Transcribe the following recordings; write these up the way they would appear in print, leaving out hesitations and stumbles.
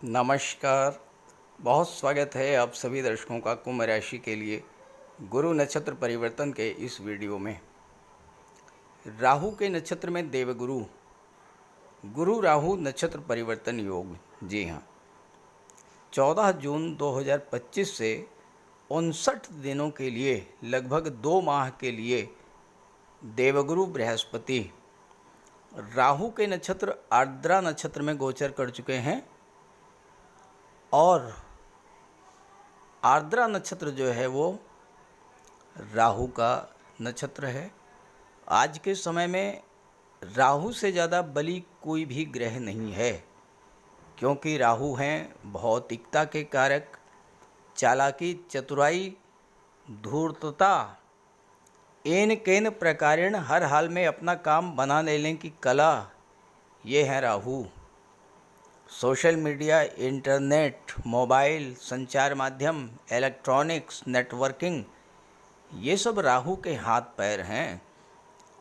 नमस्कार। बहुत स्वागत है आप सभी दर्शकों का कुंभ राशि के लिए गुरु नक्षत्र परिवर्तन के इस वीडियो में। राहु के नक्षत्र में देवगुरु गुरु राहु नक्षत्र परिवर्तन योग। जी हाँ, 14 जून 2025 से 59 दिनों के लिए लगभग 2 माह के लिए देवगुरु बृहस्पति राहु के नक्षत्र आर्द्रा नक्षत्र में गोचर कर चुके हैं और आर्द्रा नक्षत्र जो है वो राहु का नक्षत्र है। आज के समय में राहु से ज़्यादा बली कोई भी ग्रह नहीं है, क्योंकि राहु हैं भौतिकता के कारक, चालाकी, चतुराई, धूर्तता, एन केन प्रकारेण हर हाल में अपना काम बना लेने की कला, ये है Rahu. Social media, internet, mobile, संचार माध्यम, इलेक्ट्रॉनिक्स, नेटवर्किंग, ये सब राहु के हाथ पैर हैं।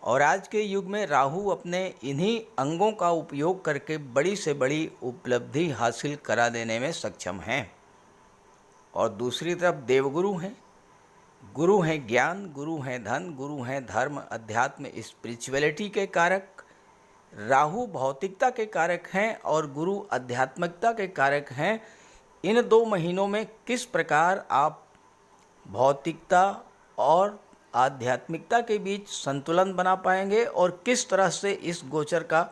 और आज के युग में राहु अपने इन्हीं अंगों का उपयोग करके बड़ी से बड़ी उपलब्धि हासिल करा देने में सक्षम हैं। और दूसरी तरफ देवगुरु हैं। गुरु हैं ज्ञान, गुरु हैं धन, गुरु हैं धर्म, अध्यात्म, स्पिरिचुअलिटी के कारक। राहु भौतिकता के कारक हैं और गुरु आध्यात्मिकता के कारक हैं। इन 2 महीनों में किस प्रकार आप भौतिकता और आध्यात्मिकता के बीच संतुलन बना पाएंगे और किस तरह से इस गोचर का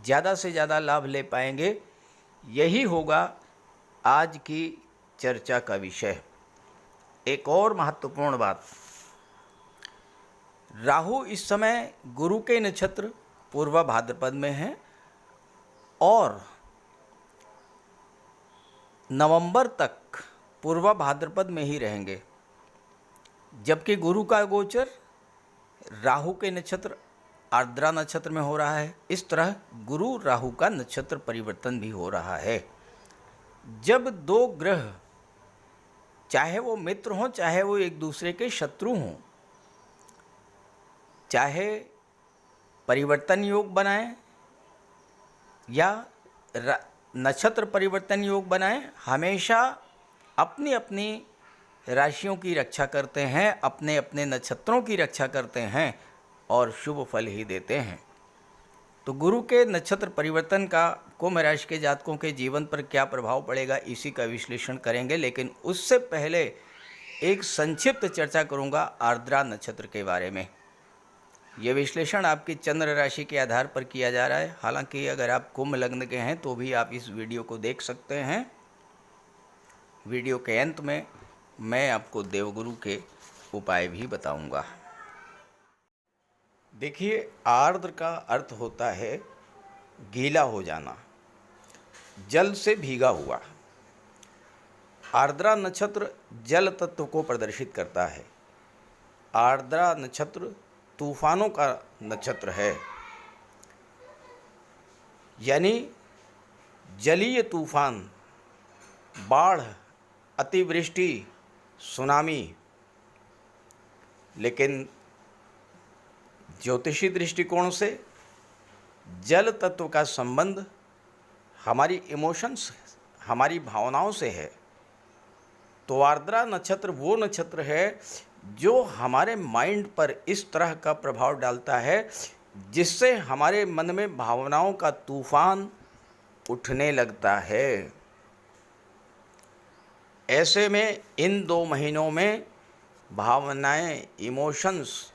ज़्यादा से ज़्यादा लाभ ले पाएंगे, यही होगा आज की चर्चा का विषय। एक और महत्वपूर्ण बात, राहु इस समय गुरु के नक्षत्र पूर्वा भाद्रपद में है और नवंबर तक पूर्वा भाद्रपद में ही रहेंगे, जबकि गुरु का गोचर राहु के नक्षत्र आर्द्रा नक्षत्र में हो रहा है। इस तरह गुरु राहु का नक्षत्र परिवर्तन भी हो रहा है। जब 2 ग्रह, चाहे वो मित्र हों चाहे वो एक दूसरे के शत्रु हों, चाहे परिवर्तन योग बनाएं या नक्षत्र परिवर्तन योग बनाएं, हमेशा अपनी अपनी राशियों की रक्षा करते हैं, अपने अपने नक्षत्रों की रक्षा करते हैं और शुभ फल ही देते हैं। तो गुरु के नक्षत्र परिवर्तन का कुंभ राशि के जातकों के जीवन पर क्या प्रभाव पड़ेगा, इसी का विश्लेषण करेंगे। लेकिन उससे पहले एक संक्षिप्त चर्चा करूंगा आर्द्रा नक्षत्र के बारे में। यह विश्लेषण आपकी चंद्र राशि के आधार पर किया जा रहा है। हालांकि अगर आप कुंभ लग्न के हैं तो भी आप इस वीडियो को देख सकते हैं। वीडियो के अंत में मैं आपको देवगुरु के उपाय भी बताऊंगा। देखिए, आर्द्र का अर्थ होता है गीला हो जाना, जल से भीगा हुआ। आर्द्रा नक्षत्र जल तत्व को प्रदर्शित करता है। आर्द्रा नक्षत्र तूफानों का नक्षत्र है, यानी जलीय तूफान, बाढ़, अतिवृष्टि, सुनामी। लेकिन ज्योतिषी दृष्टिकोण से जल तत्व का संबंध हमारी इमोशंस, हमारी भावनाओं से है। तो आर्द्रा नक्षत्र वो नक्षत्र है जो हमारे माइंड पर इस तरह का प्रभाव डालता है जिससे हमारे मन में भावनाओं का तूफान उठने लगता है। ऐसे में इन 2 महीनों में भावनाएं, इमोशंस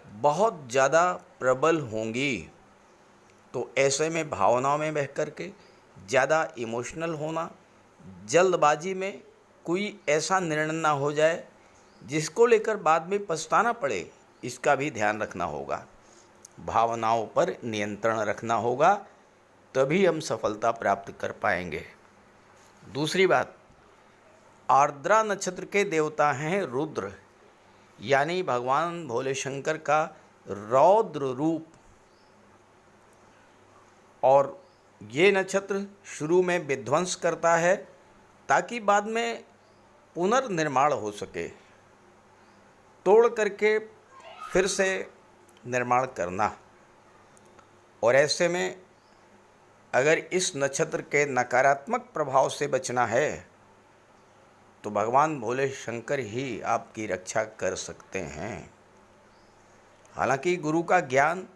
बहुत ज़्यादा प्रबल होंगी। तो ऐसे में भावनाओं में बह करके ज़्यादा इमोशनल होना, जल्दबाजी में कोई ऐसा निर्णय ना हो जाए जिसको लेकर बाद में पछताना पड़े, इसका भी ध्यान रखना होगा। भावनाओं पर नियंत्रण रखना होगा, तभी हम सफलता प्राप्त कर पाएंगे। दूसरी बात, आर्द्रा नक्षत्र के देवता हैं रुद्र, यानी भगवान भोले शंकर का रौद्र रूप। और ये नक्षत्र शुरू में विध्वंस करता है ताकि बाद में पुनर्निर्माण हो सके, तोड़ करके फिर से निर्माण करना। और ऐसे में अगर इस नक्षत्र के नकारात्मक प्रभाव से बचना है तो भगवान भोले शंकर ही आपकी रक्षा कर सकते हैं। हालांकि गुरु का ज्ञान,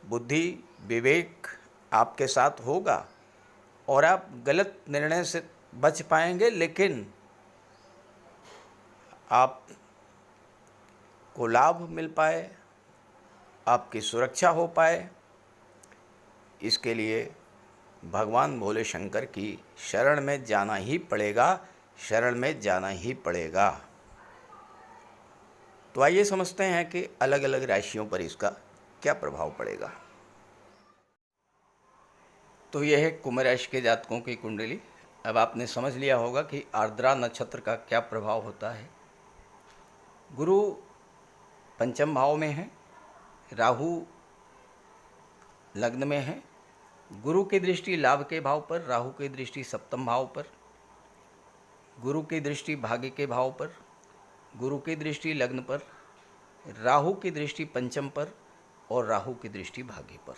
बुद्धि, विवेक आपके साथ होगा और आप गलत निर्णय से बच पाएंगे, लेकिन आप को लाभ मिल पाए, आपकी सुरक्षा हो पाए, इसके लिए भगवान भोले शंकर की शरण में जाना ही पड़ेगा, शरण में जाना ही पड़ेगा। तो आइए समझते हैं कि अलग अलग राशियों पर इसका क्या प्रभाव पड़ेगा। तो यह है कुंभ राशि के जातकों की कुंडली। अब आपने समझ लिया होगा कि आर्द्रा नक्षत्र का क्या प्रभाव होता है। गुरु पंचम भाव में है, राहु लग्न में है। गुरु की दृष्टि लाभ के भाव पर, राहु की दृष्टि सप्तम भाव पर, गुरु की दृष्टि भाग्य के भाव पर, गुरु की दृष्टि लग्न पर, राहु की दृष्टि पंचम पर और राहु की दृष्टि भाग्य पर।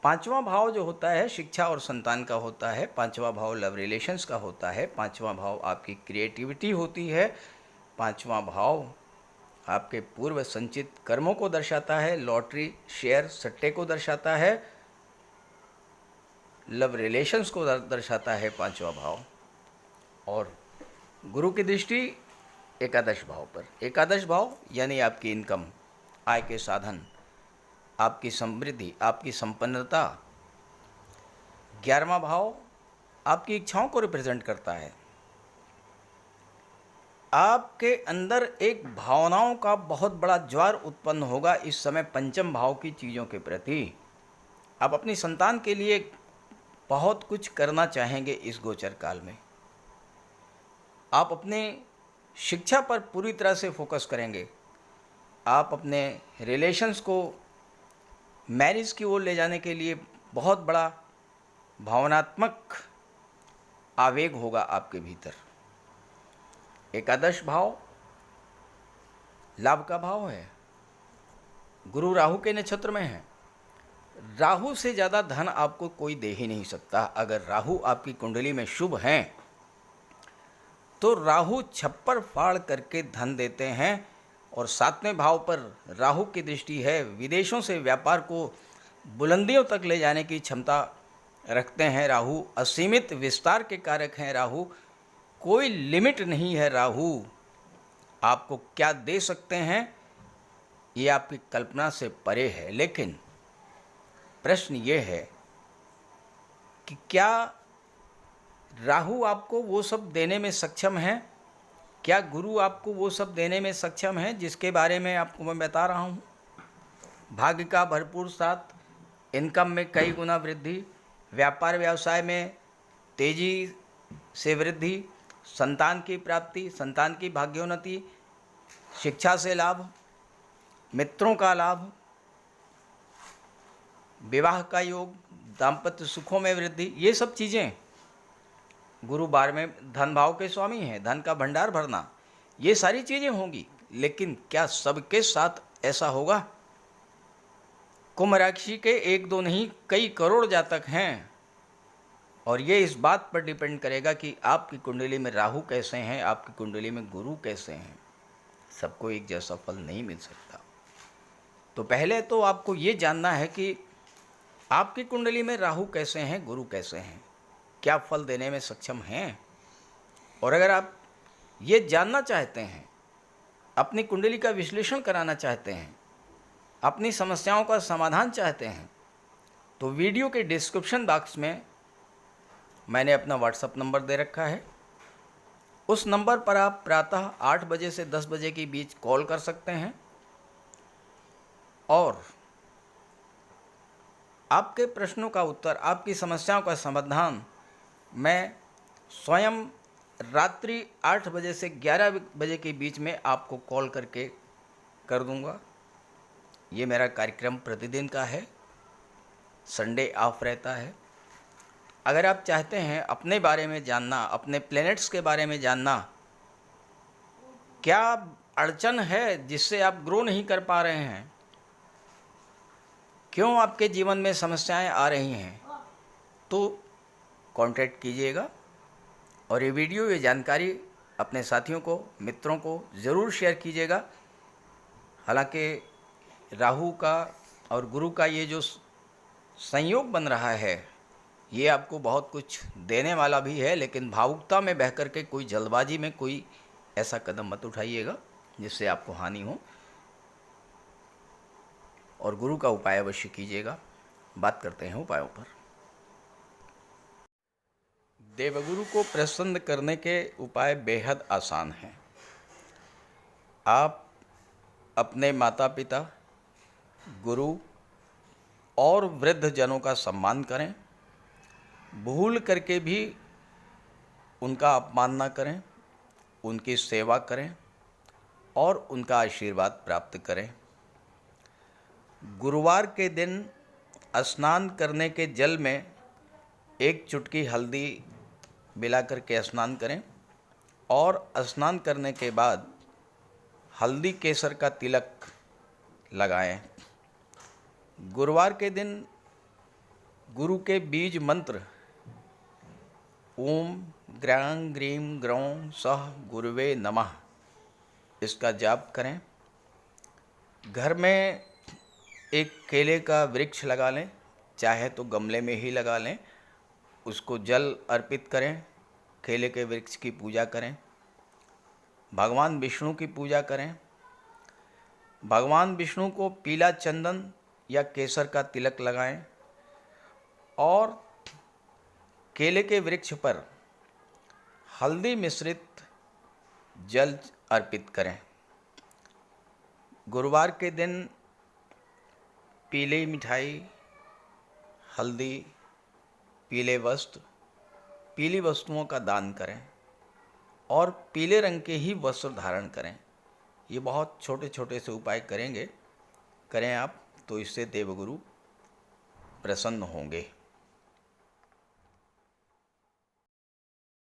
पांचवा भाव जो होता है शिक्षा और संतान का होता है, पांचवा भाव लव रिलेशंस का होता है, पांचवा भाव आपकी क्रिएटिविटी होती है, पांचवा भाव आपके पूर्व संचित कर्मों को दर्शाता है, लॉटरी, शेयर, सट्टे को दर्शाता है, लव रिलेशंस को दर्शाता है पांचवा भाव। और गुरु की दृष्टि एकादश भाव पर, एकादश भाव यानी आपकी इनकम, आय के साधन, आपकी समृद्धि, आपकी संपन्नता। 11वां भाव आपकी इच्छाओं को रिप्रेजेंट करता है। आपके अंदर एक भावनाओं का बहुत बड़ा ज्वार उत्पन्न होगा इस समय पंचम भाव की चीज़ों के प्रति। आप अपनी संतान के लिए बहुत कुछ करना चाहेंगे इस गोचर काल में। आप अपने शिक्षा पर पूरी तरह से फोकस करेंगे। आप अपने रिलेशंस को मैरिज की ओर ले जाने के लिए बहुत बड़ा भावनात्मक आवेग होगा आपके भीतर। एकादश भाव लाभ का भाव है, गुरु राहु के नक्षत्र में है। राहु से ज़्यादा धन आपको कोई दे ही नहीं सकता। अगर राहु आपकी कुंडली में शुभ हैं तो राहु छप्पर फाड़ करके धन देते हैं। और 7वें भाव पर राहु की दृष्टि है, विदेशों से व्यापार को बुलंदियों तक ले जाने की क्षमता रखते हैं। राहु असीमित विस्तार के कारक हैं। राहु कोई लिमिट नहीं है। राहु आपको क्या दे सकते हैं ये आपकी कल्पना से परे है। लेकिन प्रश्न ये है कि क्या राहु आपको वो सब देने में सक्षम है? क्या गुरु आपको वो सब देने में सक्षम है जिसके बारे में आपको मैं बता रहा हूँ? भाग्य का भरपूर साथ, इनकम में कई गुना वृद्धि, व्यापार व्यवसाय में तेजी से वृद्धि, संतान की प्राप्ति, संतान की भाग्योन्नति, शिक्षा से लाभ, मित्रों का लाभ, विवाह का योग, दाम्पत्य सुखों में वृद्धि, ये सब चीज़ें गुरु 12वें धन भाव के स्वामी हैं। धन का भंडार भरना, ये सारी चीज़ें होंगी। लेकिन क्या सबके साथ ऐसा होगा? कुंभ राशि के एक दो नहीं कई करोड़ जातक हैं और ये इस बात पर डिपेंड करेगा कि आपकी कुंडली में राहु कैसे हैं, आपकी कुंडली में गुरु कैसे हैं। सबको एक जैसा फल नहीं मिल सकता। तो पहले तो आपको ये जानना है कि आपकी कुंडली में राहु कैसे हैं, गुरु कैसे हैं, क्या फल देने में सक्षम हैं। और अगर आप ये जानना चाहते हैं, अपनी कुंडली का विश्लेषण कराना चाहते हैं, अपनी समस्याओं का समाधान चाहते हैं, तो वीडियो के डिस्क्रिप्शन बॉक्स में मैंने अपना व्हाट्सएप नंबर दे रखा है। उस नंबर पर आप प्रातः 8 बजे से 10 बजे के बीच कॉल कर सकते हैं और आपके प्रश्नों का उत्तर, आपकी समस्याओं का समाधान मैं स्वयं रात्रि 8 बजे से 11 बजे के बीच में आपको कॉल करके कर दूंगा। ये मेरा कार्यक्रम प्रतिदिन का है, संडे ऑफ रहता है। अगर आप चाहते हैं अपने बारे में जानना, अपने प्लैनेट्स के बारे में जानना, क्या अड़चन है जिससे आप ग्रो नहीं कर पा रहे हैं, क्यों आपके जीवन में समस्याएं आ रही हैं, तो कांटेक्ट कीजिएगा और ये वीडियो, ये जानकारी अपने साथियों को, मित्रों को ज़रूर शेयर कीजिएगा। हालांकि राहु का और गुरु का ये जो संयोग बन रहा है, ये आपको बहुत कुछ देने वाला भी है, लेकिन भावुकता में बह कर के, कोई जल्दबाजी में कोई ऐसा कदम मत उठाइएगा जिससे आपको हानि हो, और गुरु का उपाय अवश्य कीजिएगा। बात करते हैं उपायों पर। देवगुरु को प्रसन्न करने के उपाय बेहद आसान हैं। आप अपने माता पिता, गुरु और वृद्ध जनों का सम्मान करें। भूल करके भी उनका अपमान न करें, उनकी सेवा करें और उनका आशीर्वाद प्राप्त करें। गुरुवार के दिन स्नान करने के जल में एक चुटकी हल्दी मिला करके स्नान करें और स्नान करने के बाद हल्दी केसर का तिलक लगाएं। गुरुवार के दिन गुरु के बीज मंत्र ओम ग्रां ग्रीं ग्रौं सह गुरुवे नमः, इसका जाप करें। घर में एक केले का वृक्ष लगा लें, चाहे तो गमले में ही लगा लें, उसको जल अर्पित करें, केले के वृक्ष की पूजा करें। भगवान विष्णु की पूजा करें। भगवान विष्णु को पीला चंदन या केसर का तिलक लगाएं और केले के वृक्ष पर हल्दी मिश्रित जल अर्पित करें। गुरुवार के दिन पीली मिठाई, हल्दी, पीले वस्त्र, पीली वस्तुओं का दान करें और पीले रंग के ही वस्त्र धारण करें। ये बहुत छोटे छोटे से उपाय करें आप, तो इससे देवगुरु प्रसन्न होंगे।